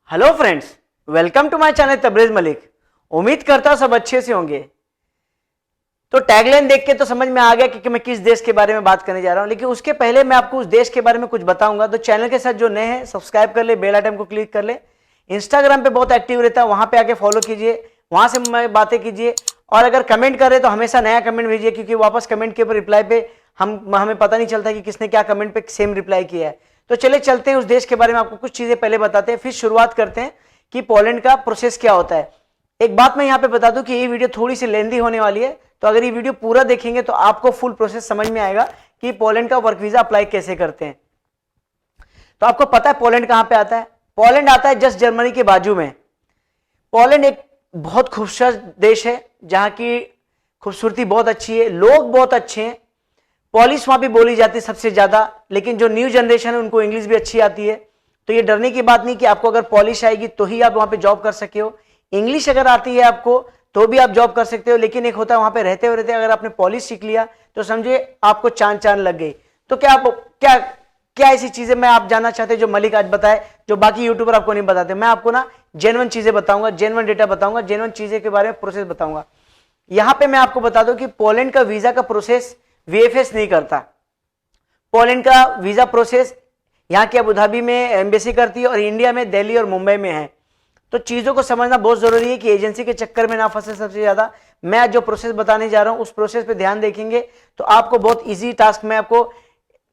Hello friends, welcome to my channel Tabrez Malik. उम्मीद करता हूं सब अच्छे से होंगे। तो टैगलाइन देख के तो समझ में आ गया कि मैं किस देश के बारे में बात करने जा रहा हूं, लेकिन उसके पहले मैं आपको उस देश के बारे में कुछ बताऊंगा। तो चैनल के साथ जो नए हैं सब्सक्राइब कर ले, बेल आइकन को क्लिक कर ले। इंस्टाग्राम पे बहुत एक्टिव रहता है, वहां पे आके फॉलो कीजिए, वहां से मैं बातें कीजिए। और अगर कमेंट कर रहे तो हमेशा नया कमेंट भेजिए, क्योंकि वापस कमेंट के ऊपर रिप्लाई पे हमें पता नहीं चलता कि किसने क्या कमेंट पे सेम रिप्लाई किया है। तो चले चलते हैं उस देश के बारे में, आपको कुछ चीजें पहले बताते हैं, फिर शुरुआत करते हैं कि पोलैंड का प्रोसेस क्या होता है। एक बात मैं यहां पे बता दूं कि ये वीडियो थोड़ी सी लेंदी होने वाली है, तो अगर ये वीडियो पूरा देखेंगे तो आपको फुल प्रोसेस समझ में आएगा कि पोलैंड का वर्क वीजा अप्लाई कैसे करते हैं। तो आपको पता है पोलैंड कहां पे आता है? पोलैंड आता है जस्ट जर्मनी के बाजू में। पोलैंड एक बहुत खूबसूरत देश है, जहां की खूबसूरती बहुत अच्छी है, लोग बहुत अच्छे हैं, पॉलिश वहां पे बोली जाती है सबसे ज्यादा। लेकिन जो न्यू जनरेशन है उनको इंग्लिश भी अच्छी आती है, तो ये डरने की बात नहीं कि आपको अगर पॉलिश आएगी तो ही आप वहां पे जॉब कर सके हो। इंग्लिश अगर आती है आपको तो भी आप जॉब कर सकते हो, लेकिन एक होता है वहां पे रहते हुए अगर आपने पॉलिश सीख लिया तो समझिए आपको चांद चांद लग गई। तो क्या ऐसी चीजें मैं आप जानना चाहते हैं जो मलिक आज बताए, जो बाकी यूट्यूबर आपको नहीं बताते? मैं आपको ना जेन्युइन चीजें बताऊंगा, जेन्युइन डेटा बताऊंगा, जेन्युइन चीजें के बारे में प्रोसेस बताऊंगा। यहां पे मैं आपको बता दूं कि पोलैंड का वीजा का प्रोसेस वीएफएस नहीं करता। पोलैंड का वीजा प्रोसेस यहाँ की अबू धाबी में एम्बेसी करती है और इंडिया में दिल्ली और मुंबई में है। तो चीजों को समझना बहुत जरूरी है कि एजेंसी के चक्कर में ना फंसे। सबसे ज्यादा मैं आज जो प्रोसेस बताने जा रहा हूं उस प्रोसेस पे ध्यान देखेंगे तो आपको बहुत इजी टास्क में आपको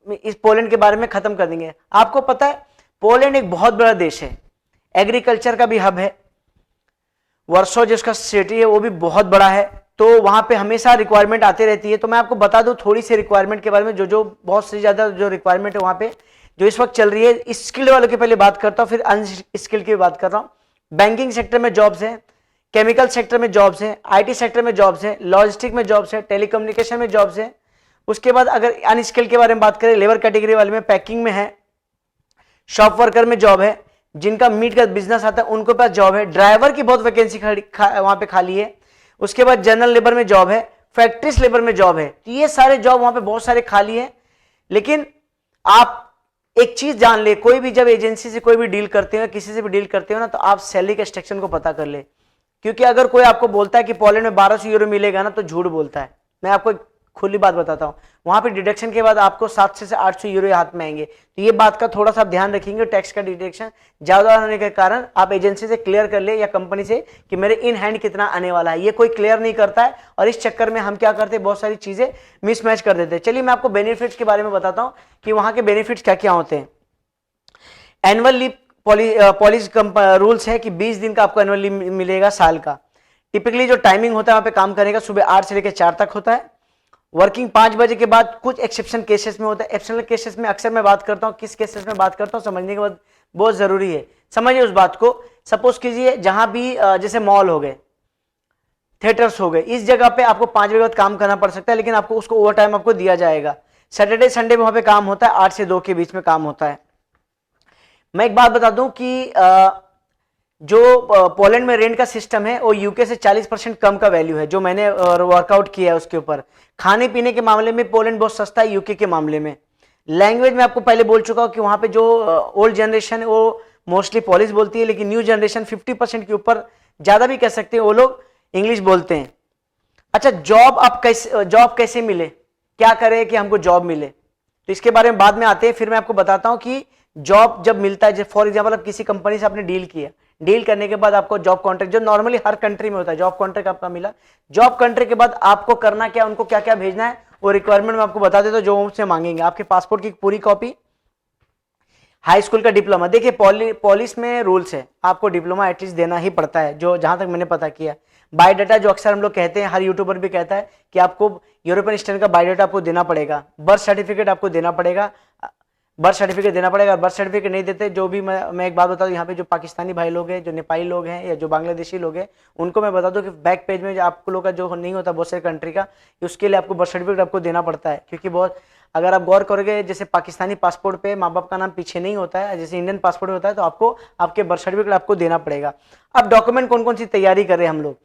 इस पोलैंड के बारे में खत्म कर देंगे। आपको पता है पोलैंड एक बहुत बड़ा देश है, एग्रीकल्चर का भी हब है। वर्सो जिसका सिटी है वो भी बहुत बड़ा है, तो वहां पे हमेशा रिक्वायरमेंट आती रहती है। तो मैं आपको बता दूं थोड़ी सी रिक्वायरमेंट के बारे में, जो बहुत से ज्यादा जो रिक्वायरमेंट है वहां पे जो इस वक्त चल रही है। स्किल्ड वालों की पहले बात करता हूं, फिर अनस्किल्ड की बात कर रहा हूं। बैंकिंग सेक्टर में जॉब्स हैं, केमिकल सेक्टर में जॉब्स हैं, आईटी सेक्टर में जॉब्स हैं, लॉजिस्टिक में जॉब्स हैं, टेलीकम्युनिकेशन में जॉब्स हैं। उसके बाद अगर अनस्किल्ड के बारे में बात करें, लेबर कैटेगरी वाले में पैकिंग में है, शॉप वर्कर में जॉब है, जिनका मीट का बिजनेस आता है उनको पास जॉब है, ड्राइवर की बहुत वैकेंसी वहां पे खाली है। उसके बाद जनरल लेबर में जॉब है, फैक्ट्रीज लेबर में जॉब है। तो ये सारे जॉब वहां पे बहुत सारे खाली है। लेकिन आप एक चीज जान ले, कोई भी जब एजेंसी से कोई भी डील करते हो, किसी से भी डील करते हो ना, तो आप सैलरी के स्ट्रक्चर को पता कर ले। क्योंकि अगर कोई आपको बोलता है कि पोलैंड में 1200 यूरो मिलेगा ना, तो झूठ बोलता है। मैं आपको खुली बात बताता हूं, वहां पे डिडक्शन के बाद आपको 700 से 800 यूरो हाथ में आएंगे। तो ये बात का थोड़ा सा ध्यान रखेंगे। टैक्स का डिडक्शन ज्यादा होने के कारण आप एजेंसी से क्लियर कर ले या कंपनी से कि मेरे इन हैंड कितना आने वाला है। ये कोई क्लियर नहीं करता है और इस चक्कर में हम क्या करते हैं, बहुत सारी चीजें मिसमैच कर देते हैं। चलिए मैं आपको बेनिफिट्स के बारे में बताता हूं कि वहां के बेनिफिट्स क्या क्या होते हैं। एनुअल लीव पॉलिसी रूल्स है कि 20 दिन का आपको एनुअल लीव मिलेगा साल का। टिपिकली जो टाइमिंग होता है वहां पे काम करने का सुबह 8 से लेकर 4 तक होता है। वर्किंग 5 बजे के बाद कुछ एक्सेप्शन केसेस में होता है। एक्सेप्शनल केसेस में अक्सर मैं बात करता हूं, किस केसेस में बात करता हूं समझने के बाद बहुत जरूरी है, समझिए उस बात को। सपोज कीजिए जहां भी जैसे मॉल हो गए, थिएटर्स हो गए, इस जगह पे आपको 5 बजे बाद काम करना पड़ सकता है, लेकिन आपको उसको ओवर टाइम आपको दिया जाएगा। सैटरडे संडे में वहां पे काम होता है, 8 से 2 के बीच में काम होता है। मैं एक बात बता दूं कि जो पोलैंड में रेंट का सिस्टम है वो यूके से 40% कम का वैल्यू है, जो मैंने वर्कआउट किया है उसके ऊपर। खाने पीने के मामले में पोलैंड बहुत सस्ता है यूके के मामले में। लैंग्वेज में आपको पहले बोल चुका हूं कि वहां पे जो ओल्ड जनरेशन है वो मोस्टली पॉलिश बोलती है, लेकिन न्यू जनरेशन 50% के ऊपर, ज्यादा भी कह सकते हैं, वो लोग इंग्लिश बोलते हैं। अच्छा, जॉब कैसे मिले, क्या करें कि हमको जॉब मिले, तो इसके बारे में बाद में आते हैं। फिर मैं आपको बताता हूं कि जॉब जब मिलता है, फॉर एग्जाम्पल आप किसी कंपनी से आपने डील किया, डील करने के बाद आपको जॉब कॉन्ट्रैक्ट, जो नॉर्मली हर कंट्री में होता है, जॉब कॉन्ट्रैक्ट आपका मिला। जॉब कॉन्ट्रैक्ट के बाद आपको करना क्या, उनको क्या क्या भेजना है, वो रिक्वायरमेंट में आपको बता देता हूं जो उनसे मांगेंगे। आपके पासपोर्ट की पूरी कॉपी, हाई स्कूल का डिप्लोमा। देखिए पॉलिश में रूल्स है, आपको डिप्लोमा एटलीस्ट देना ही पड़ता है, जो जहां तक मैंने पता किया। बायोडाटा जो अक्सर हम लोग कहते हैं, हर यूट्यूबर भी कहता है कि आपको यूरोपियन स्टैंडर्ड का बायोडाटा आपको देना पड़ेगा। बर्थ सर्टिफिकेट आपको देना पड़ेगा, बर्थ सर्टिफिकेट देना पड़ेगा। बर्थ सर्टिफिकेट नहीं देते, जो भी मैं एक बात बता दूं, यहाँ पे जो पाकिस्तानी भाई लोग हैं, जो नेपाली लोग हैं या जो बांग्लादेशी लोग हैं, उनको मैं बता दूं कि बैक पेज में जो आपको लोग का जो नहीं होता बहुत सारे कंट्री का, उसके लिए आपको बर्थ सर्टिफिकेट आपको देना पड़ता है। क्योंकि बहुत, अगर आप गौर करोगे, जैसे पाकिस्तानी पासपोर्ट पे माँ बाप का नाम पीछे नहीं होता है, जैसे इंडियन पासपोर्ट में होता है, तो आपको आपके बर्थ सर्टिफिकेट आपको देना पड़ेगा। अब डॉक्यूमेंट कौन कौन सी तैयारी कर रहे हैं हम लोग?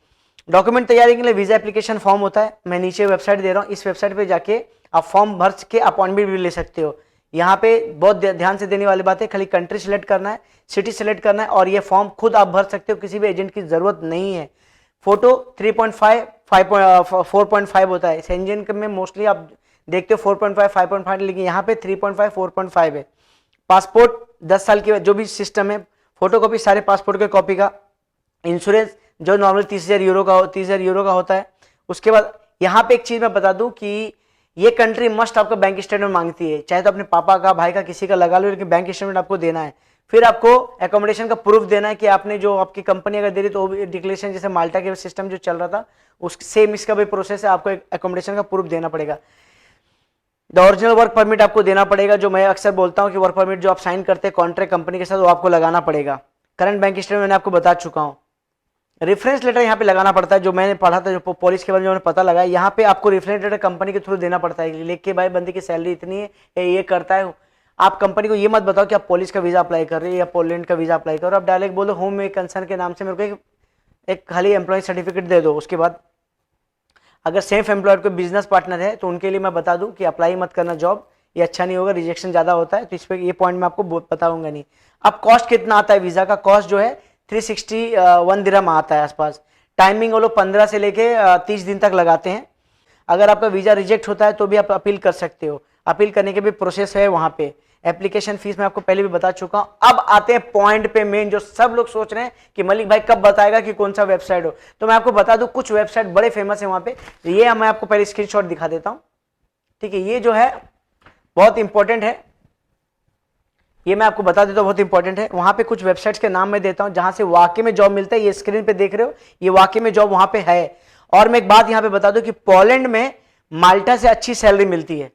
डॉक्यूमेंट तैयारी के लिए वीजा एप्लीकेशन फॉर्म होता है, मैं नीचे वेबसाइट दे रहा हूँ, इस वेबसाइट पे जाके आप फॉर्म भर के अपॉइंटमेंट भी ले सकते हो। यहाँ पे बहुत ध्यान से देने वाली बात है, खाली कंट्री सेलेक्ट करना है, सिटी सेलेक्ट करना है और ये फॉर्म खुद आप भर सकते हो, किसी भी एजेंट की जरूरत नहीं है। फोटो 3.5 4.5 होता है, सेंजन में मोस्टली आप देखते हो 4.5 5.5, लेकिन यहाँ पे 3.5 4.5 है। पासपोर्ट 10 साल की जो भी सिस्टम है, फोटोकॉपी सारे पासपोर्ट के कॉपी का, इंश्योरेंस जो नॉर्मल 30,000 यूरो का होता है। उसके बाद यहाँ पे एक चीज मैं बता दूं कि ये कंट्री मस्ट आपका बैंक स्टेटमेंट मांगती है, चाहे तो अपने पापा का, भाई का, किसी का लगा लो, लेकिन बैंक स्टेटमेंट आपको देना है। फिर आपको एकोमोडेशन का प्रूफ देना है कि आपने जो आपकी कंपनी अगर दे रही तो डिक्लेरेशन, जैसे माल्टा के सिस्टम जो चल रहा था उस सेम इसका भी प्रोसेस है, आपको एकोमोडेशन का प्रूफ देना पड़ेगा। द ओरिजिनल वर्क परमिट आपको देना पड़ेगा, जो मैं अक्सर बोलता हूं कि वर्क परमिट जो आप साइन करते हैं कॉन्ट्रैक्ट कंपनी के साथ वो आपको लगाना पड़ेगा। करंट बैंक स्टेटमेंट मैंने आपको बता चुका हूं। रेफरेंस लेटर यहाँ पे लगाना पड़ता है, जो मैंने पढ़ा था, जो पॉलिसी के बारे में मैंने पता लगा, यहाँ पे आपको रेफरेंस लेटर कंपनी के थ्रू देना पड़ता है, लिख के भाई बंदे की सैलरी इतनी है, ये करता है। आप कंपनी को ये मत बताओ कि आप पुलिस का वीजा अप्लाई कर रहे हो या पोलैंड का वीजा अप्लाई करो, आप डायरेक्ट बोलो होम में कंसर्न के नाम से मेरे को एक खाली एम्प्लॉय सर्टिफिकेट दे दो। उसके बाद अगर सेल्फ एम्प्लॉयड कोई बिजनेस पार्टनर है तो उनके लिए मैं बता दूं कि अप्लाई मत करना जॉब, ये अच्छा नहीं होगा, रिजेक्शन ज्यादा होता है। तो इस पे ये पॉइंट मैं आपको बताऊंगा नहीं। अब कॉस्ट कितना आता है वीजा का? कॉस्ट जो है 361 दिरहम आता है आसपास। टाइमिंग वो लोग 15 से लेके 30 दिन तक लगाते हैं। अगर आपका वीजा रिजेक्ट होता है तो भी आप अपील कर सकते हो, अपील करने के भी प्रोसेस है वहां पे। एप्लीकेशन फीस मैं आपको पहले भी बता चुका हूं। अब आते हैं पॉइंट पे मेन, जो सब लोग सोच रहे हैं कि मलिक भाई कब बताएगा कि कौन सा वेबसाइट हो। तो मैं आपको बता दूं कुछ वेबसाइट बड़े फेमस है वहां पे, ये मैं आपको पहले स्क्रीनशॉट दिखा देता हूं, ठीक है। ये जो है बहुत इंपॉर्टेंट है, ये मैं आपको बता देता हूं, बहुत इंपॉर्टेंट है। वहां पे कुछ वेबसाइट्स के नाम मैं देता हूं जहां से वाकई में जॉब मिलता है। ये स्क्रीन पे देख रहे हो, ये वाकई में जॉब वहां पे है। और मैं एक बात यहां पे बता दूं कि पोलैंड में माल्टा से अच्छी सैलरी मिलती है,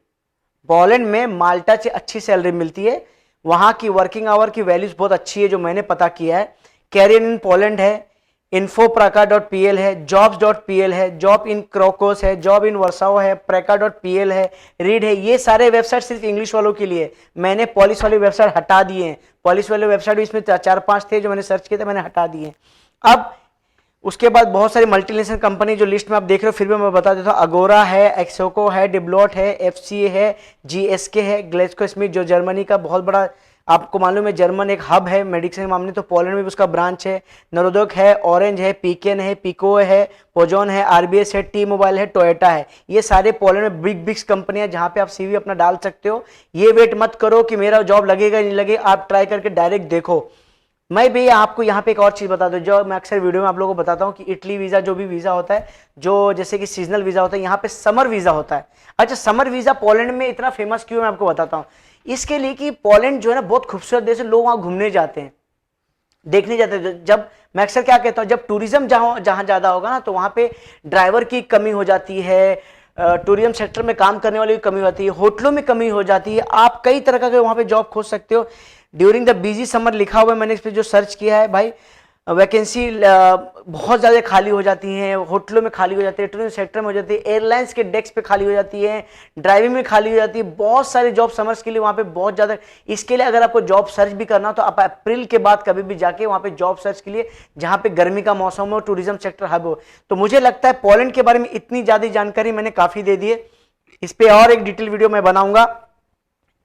पोलैंड में माल्टा से अच्छी सैलरी मिलती है। वहां की वर्किंग आवर की वैल्यूज बहुत अच्छी है, जो मैंने पता किया है। कैरियर इन पोलैंड है, infopraka.pl है, jobs.pl है, जॉब इन क्रोकोस है, जॉब इन वर्साओ है, praka.pl है, रीड है। ये सारे वेबसाइट सिर्फ इंग्लिश वालों के लिए। मैंने पॉलिश वाली वेबसाइट हटा दिए हैं, पॉलिश वाले वेबसाइट इसमें 4-5 थे जो मैंने सर्च किए थे, मैंने हटा दिए। अब उसके बाद बहुत सारी मल्टीनेशनल कंपनी जो लिस्ट में आप देख रहे हो, फिर भी मैं बता देता हूँ। अगोरा है, एक्सोको है, डिब्लॉट है, एफसीए है, जीएसके है, ग्लेस्को स्मिथ जो जर्मनी का बहुत बड़ा, आपको मालूम है जर्मन एक हब है मेडिसिन के मामले, तो पोलैंड में भी उसका ब्रांच है। नरोदोक है, ऑरेंज है, पीकेन है, पिको है, पोजोन है, आरबीएस है, टी मोबाइल है, टोयोटा है। ये सारे पोलैंड में बिग कंपनियां जहां पे आप सीवी अपना डाल सकते हो। ये वेट मत करो कि मेरा जॉब लगेगा नहीं लगेगा, आप ट्राई करके डायरेक्ट देखो। मैं भी आपको यहाँ पे एक और चीज बता दूं, जो मैं अक्सर वीडियो में आप लोगों को बताता हूँ कि इटली वीजा जो भी वीजा होता है, जो जैसे कि सीजनल वीजा होता है, यहाँ पे समर वीजा होता है। अच्छा, समर वीजा पोलैंड में इतना फेमस क्यों, मैं आपको बताता हूँ। इसके लिए कि पोलैंड जो है ना बहुत खूबसूरत देश है, लोग वहां घूमने जाते हैं, देखने जाते हैं। जब मैं अक्सर क्या कहता हूँ, जब टूरिज्म जहां ज्यादा होगा ना, तो वहां पे ड्राइवर की कमी हो जाती है, टूरिज्म सेक्टर में काम करने वाली की कमी होती है, होटलों में कमी हो जाती है। आप कई तरह का वहां पे जॉब खोज सकते हो। ड्यूरिंग द बिजी समर लिखा हुआ है, मैंने इस पर जो सर्च किया है भाई, वैकेंसी बहुत ज़्यादा खाली हो जाती हैं, होटलों में खाली हो जाती है, टूरिज्म सेक्टर में हो जाती है, एयरलाइंस के डेस्क पे खाली हो जाती है, ड्राइविंग में खाली हो जाती है। बहुत सारे जॉब समर्स के लिए वहाँ पे बहुत ज़्यादा। इसके लिए अगर आपको जॉब सर्च भी करना हो तो आप अप्रैल के बाद कभी भी जाके वहाँ पे जॉब सर्च के लिए, जहाँ पे गर्मी का मौसम हो, टूरिज्म सेक्टर हब हो। तो मुझे लगता है पोलैंड के बारे में इतनी ज़्यादा जानकारी मैंने काफ़ी दे दी है। इस पर और एक डिटेल वीडियो मैं बनाऊंगा,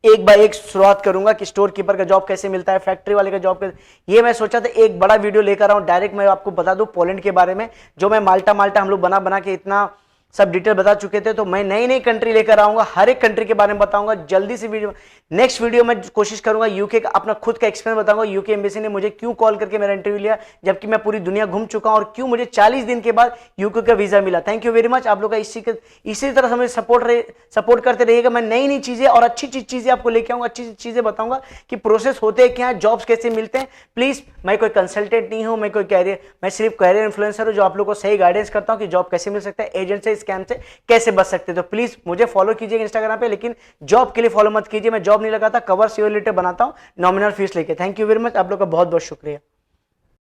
एक बाय एक शुरुआत करूंगा कि स्टोर कीपर का जॉब कैसे मिलता है, फैक्ट्री वाले का जॉब कैसे। ये मैं सोचा था एक बड़ा वीडियो लेकर आऊं, डायरेक्ट मैं आपको बता दूं पोलैंड के बारे में, जो मैं माल्टा हम लोग बना के इतना सब डिटेल बता चुके थे। तो मैं नई नई कंट्री लेकर आऊंगा, हर एक कंट्री के बारे में बताऊंगा जल्दी से। वीडियो नेक्स्ट वीडियो में कोशिश करूंगा यूके का अपना खुद का एक्सपीरियंस बताऊंगा, यूके एम्बेसी ने मुझे क्यों कॉल करके मेरा इंटरव्यू लिया जबकि मैं पूरी दुनिया घूम चुका हूं, और क्यों मुझे 40 दिन के बाद यूके का वीजा मिला। Thank you very much. आप लोग का इसी तरह हमें सपोर्ट करते रहिएगा। मैं नई नई चीजें और अच्छी चीजें आपको लेके आऊंगा, अच्छी चीजें बताऊंगा कि प्रोसेस होते हैं क्या, जॉब्स कैसे मिलते हैं। प्लीज, मैं कोई कंसल्टेंट नहीं हूं, मैं कोई कैरियर, मैं सिर्फ कैरियर इन्फ्लुएंसर हूं जो आप लोग को सही गाइडेंस करता हूं कि जॉब कैसे मिल सकता है, एजेंट से, स्कैम से कैसे बच सकते। तो प्लीज मुझे फॉलो कीजिएगा इंस्टाग्राम पे, लेकिन जॉब के लिए फॉलो मत कीजिए। मैं जॉब नहीं लगाता, कवर सियोर लेटर बनाता हूं नॉमिनल फीस लेके। थैंक यू वेरी मच, आप लोग का बहुत बहुत शुक्रिया।